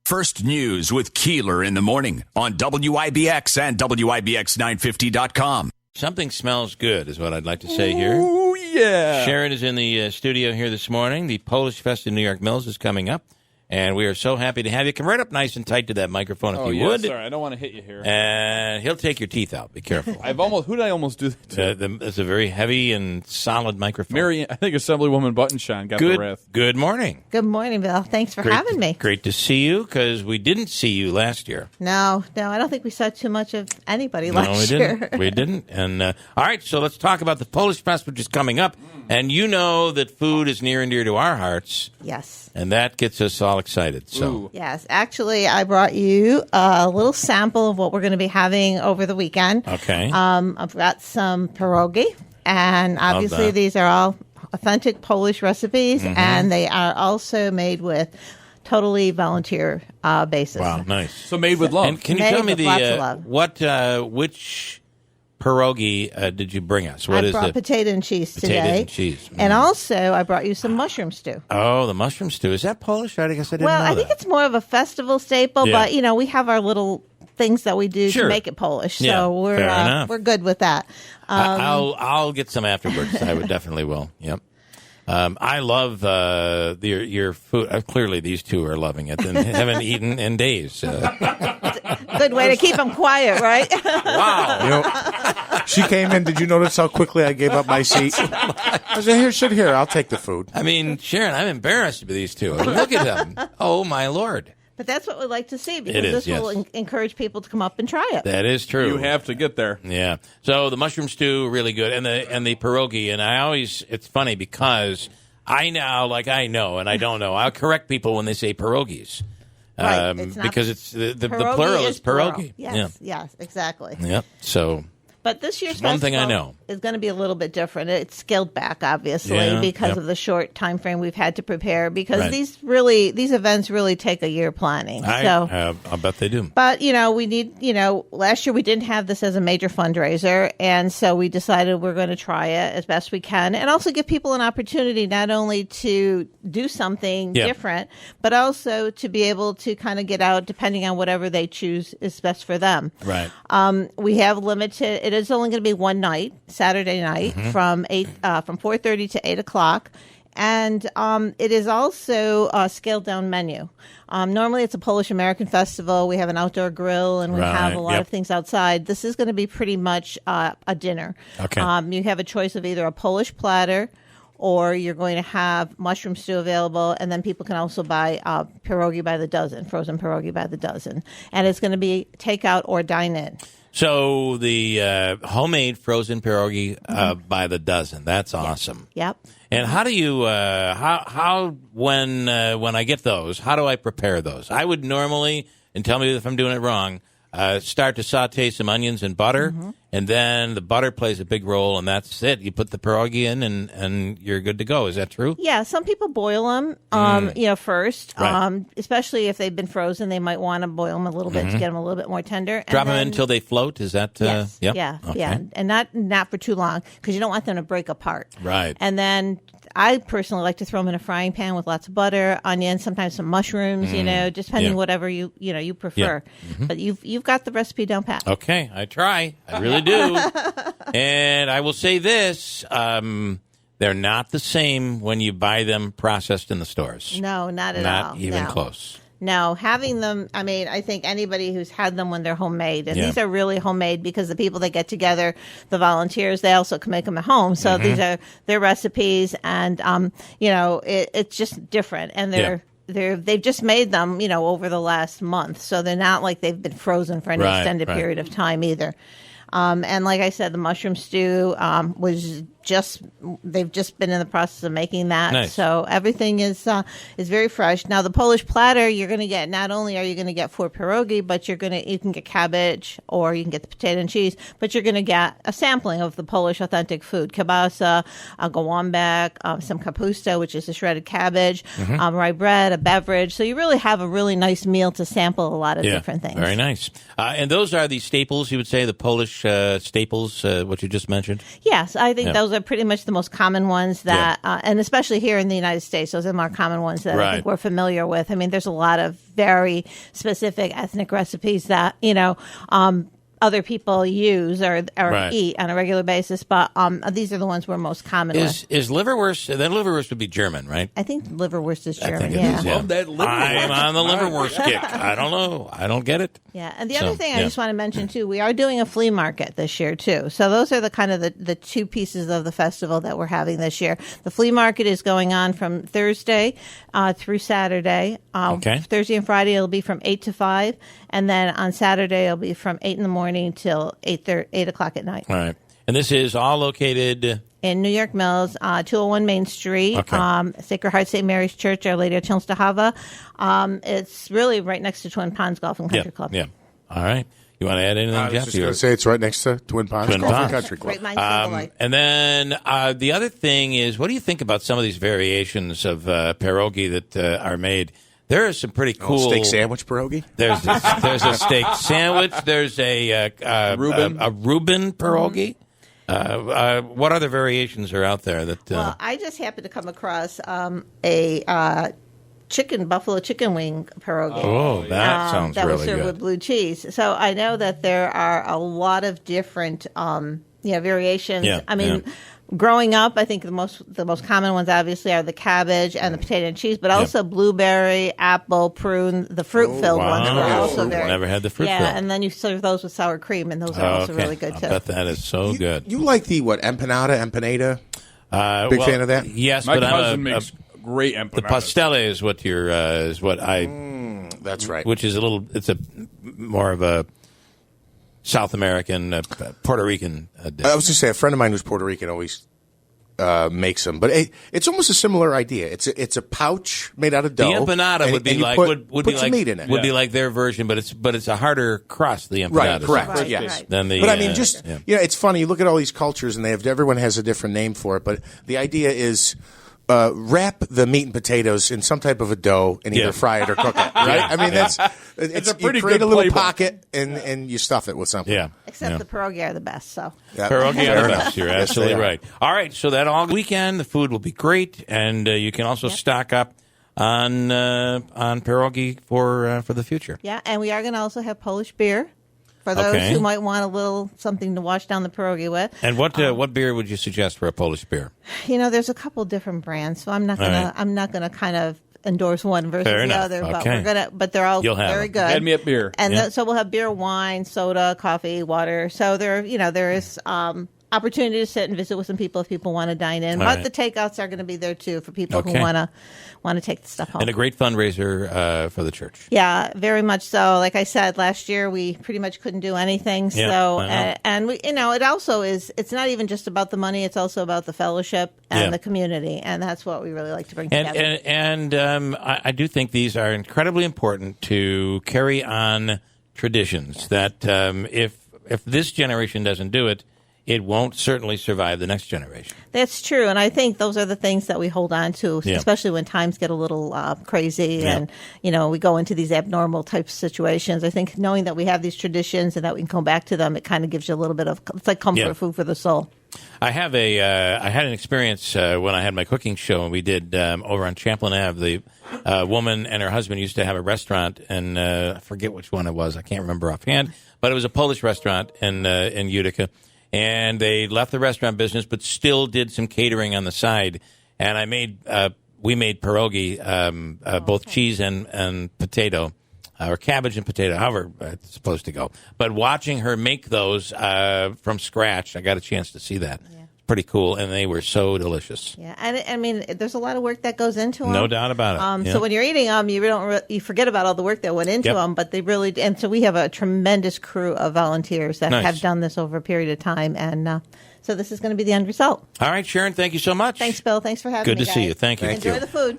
First News with Keeler in the morning on WIBX and WIBX950.com. Something smells good is what I'd like to say here. Oh, yeah. Sharon is in the studio here this morning. The Polish Fest in New York Mills is coming up, and we are so happy to have you. Come right up nice and tight to that microphone if you would. Sorry, I don't want to hit you here. And he'll take your teeth out. Be careful. Who did I almost do that to? It's a very heavy and solid microphone. I think Assemblywoman Buttonshine got the wrath. Good morning. Good morning, Bill. Thanks for having me. Great to see you, because we didn't see you last year. No, I don't think we saw too much of anybody last year. We didn't. And all right, so let's talk about the Polish Fest, which is coming up. And you know that food is near and dear to our hearts. Yes. And that gets us all excited. So yes, actually, I brought you a little sample of what we're going to be having over the weekend. Okay. I've got some pierogi, and obviously these are all authentic Polish recipes, and they are also made with totally volunteer basis. Wow, nice. So made with love. And can you tell me which pierogi did you bring us? I brought potato and cheese today. Potato and cheese. And also, I brought you some mushroom stew. Oh, the mushroom stew. Is that Polish? I guess I didn't know I think it's more of a festival staple, but, we have our little things that we do to make it Polish. So we're good with that. I'll get some afterwards. I would definitely will. Yep. I love your food. Clearly, these two are loving it and haven't eaten in days. Good way to keep them quiet, right? Wow. She came in. Did you notice how quickly I gave up my seat? I said, "Here, sit here. I'll take the food." I mean, Sharon, I'm embarrassed by these two. I mean, look at them. Oh, my Lord. But that's what we'd like to see, because this will encourage people to come up and try it. That is true. You have to get there. Yeah. So the mushroom stew, really good, and the pierogi. And it's funny because I know and I don't know. I'll correct people when they say pierogies, right. because it's the plural is pierogi. Yes, exactly. Yep. So. But this year's one thing I festival know is going to be a little bit different. It's scaled back, obviously, because of the short time frame we've had to prepare. Because these events really take a year planning. I bet they do. But we need last year we didn't have this as a major fundraiser, and so we decided we're going to try it as best we can, and also give people an opportunity not only to do something different, but also to be able to kind of get out, depending on whatever they choose is best for them. Right. We have limited. It is only going to be one night, Saturday night, from 4:30 to 8 o'clock, and it is also a scaled down menu. Normally, it's a Polish American festival. We have an outdoor grill, and we have a lot of things outside. This is going to be pretty much a dinner. Okay. You have a choice of either a Polish platter, or you're going to have mushroom stew available, and then people can also buy pierogi by the dozen, frozen pierogi by the dozen, and it's going to be takeout or dine in. So the homemade frozen pierogi by the dozen. That's awesome. Yep. And how do you when I get those, how do I prepare those? I would normally, and tell me if I'm doing it wrong, start to saute some onions and butter, and then the butter plays a big role, and that's it. You put the pierogi in, and you're good to go. Is that true? Yeah, some people boil them, first, especially if they've been frozen. They might want to boil them a little bit to get them a little bit more tender. Drop them in until they float. Is that? Yes. Yep. Yeah. Okay. Yeah, and not for too long, because you don't want them to break apart. Right. And then I personally like to throw them in a frying pan with lots of butter, onions, sometimes some mushrooms. Just depending whatever you prefer. Yeah. But you've got the recipe down pat. Okay, I try. I really do. And I will say this: they're not the same when you buy them processed in the stores. No, not at all. Not even close. No, having them, I think anybody who's had them when they're homemade, and these are really homemade because the people that get together, the volunteers, they also can make them at home. So these are their recipes, and, it's just different. And they've just made them, over the last month. So they're not like they've been frozen for any extended period of time either. And like I said, the mushroom stew they've just been in the process of making that. Nice. So everything is very fresh. Now the Polish platter, you're going to get, not only are you going to get 4 pierogi, but you can get cabbage, or you can get the potato and cheese, but you're going to get a sampling of the Polish authentic food: kielbasa, a gołąbek, some kapusta, which is a shredded cabbage, rye bread, a beverage. So you really have a really nice meal to sample a lot of different things. Very nice. And those are the staples, you would say, the Polish staples, what you just mentioned? Yes, I think those are pretty much the most common ones that, and especially here in the United States, those are the more common ones that I think we're familiar with. I mean, there's a lot of very specific ethnic recipes that, other people use or eat on a regular basis, but these are the ones we're most common with. Is liverwurst? Then liverwurst would be German, right? I think liverwurst is German. Love that liverwurst. I'm on the liverwurst kick. I don't know. I don't get it. Yeah, and the other thing I just want to mention too, we are doing a flea market this year too. So those are the kind of the two pieces of the festival that we're having this year. The flea market is going on from Thursday through Saturday. Thursday and Friday it'll be from 8 to 5, and then on Saturday it'll be from 8 in the morning till 8 o'clock at night. All right. And this is all located in New York Mills, 201 Main Street, Sacred Heart St. Mary's Church, Our Lady of Czestochowa. It's really right next to Twin Ponds Golf and Country Club. Yeah. All right. You want to add anything, Jeff? I was just going to say it's right next to Twin Ponds Golf and Country Club. Great minds think alike. And then the other thing is, what do you think about some of these variations of pierogi that are made? There is some pretty cool steak sandwich pierogi. There's a steak sandwich. There's a Reuben pierogi. What other variations are out there? Well, I just happened to come across a buffalo chicken wing pierogi. Oh, that sounds really good. That was served with blue cheese. So I know that there are a lot of different variations. Yeah, I mean. Growing up, I think the most common ones obviously are the cabbage and the potato and cheese, but also blueberry, apple, prune, the fruit-filled ones are also very. Never had the fruit-filled. Yeah, and then you serve those with sour cream, and those are also really good too. I bet that is so good. You like the empanada? Big fan of that? Yes, My but cousin makes great empanadas. The pastelle is what I. That's right. Which is it's a more of a South American, Puerto Rican dish. I was going to say, a friend of mine who's Puerto Rican always makes them, but it's almost a similar idea. It's a pouch made out of dough. The empanada would be like some meat in it. Would be like their version, but it's a harder crust. The empanada, right? Correct. Right, yes. right. Than the, but I mean, it's funny. You look at all these cultures, and everyone has a different name for it. But the idea is. Wrap the meat and potatoes in some type of a dough and either fry it or cook it, right? I mean, it's a pretty good little playbook. Pocket and you stuff it with something. Yeah. Except the pierogi are the best. So pierogi are the best. You're absolutely right. All right, so that all weekend the food will be great, and you can also stock up on pierogi for the future. Yeah, and we are going to also have Polish beer. For those who might want a little something to wash down the pierogi with. And what beer would you suggest for a Polish beer? There's a couple different brands, so I'm not gonna kind of endorse one versus the other, but they're all very good. Add me a beer. And so we'll have beer, wine, soda, coffee, water. So there is opportunity to sit and visit with some people if people want to dine in. But the takeouts are going to be there too for people who want to take the stuff home. And a great fundraiser for the church. Yeah, very much so. Like I said, last year we pretty much couldn't do anything. Yeah, so and we, it also is. It's not even just about the money. It's also about the fellowship and the community, and that's what we really like to bring together. And I do think these are incredibly important to carry on traditions. That if this generation doesn't do it, it won't certainly survive the next generation. That's true, and I think those are the things that we hold on to, especially when times get a little crazy and, we go into these abnormal types of situations. I think knowing that we have these traditions and that we can come back to them, it kind of gives you a little bit of, it's like comfort food for the soul. I had an experience when I had my cooking show, and we did over on Champlain Ave. The woman and her husband used to have a restaurant, and I forget which one it was. I can't remember offhand, but it was a Polish restaurant in Utica. And they left the restaurant business, but still did some catering on the side. And we made pierogi, both cheese and potato, or cabbage and potato, however it's supposed to go. But watching her make those from scratch, I got a chance to see that. Yeah. Pretty cool, and they were so delicious. Yeah, and I mean, there's a lot of work that goes into them. No doubt about it. So when you're eating them, you forget about all the work that went into them, but they really. And so we have a tremendous crew of volunteers that have done this over a period of time, and so this is going to be the end result. All right, Sharon, thank you so much. Thanks, Bill. Thanks for having me. Good to see you. Thank you. Enjoy the food.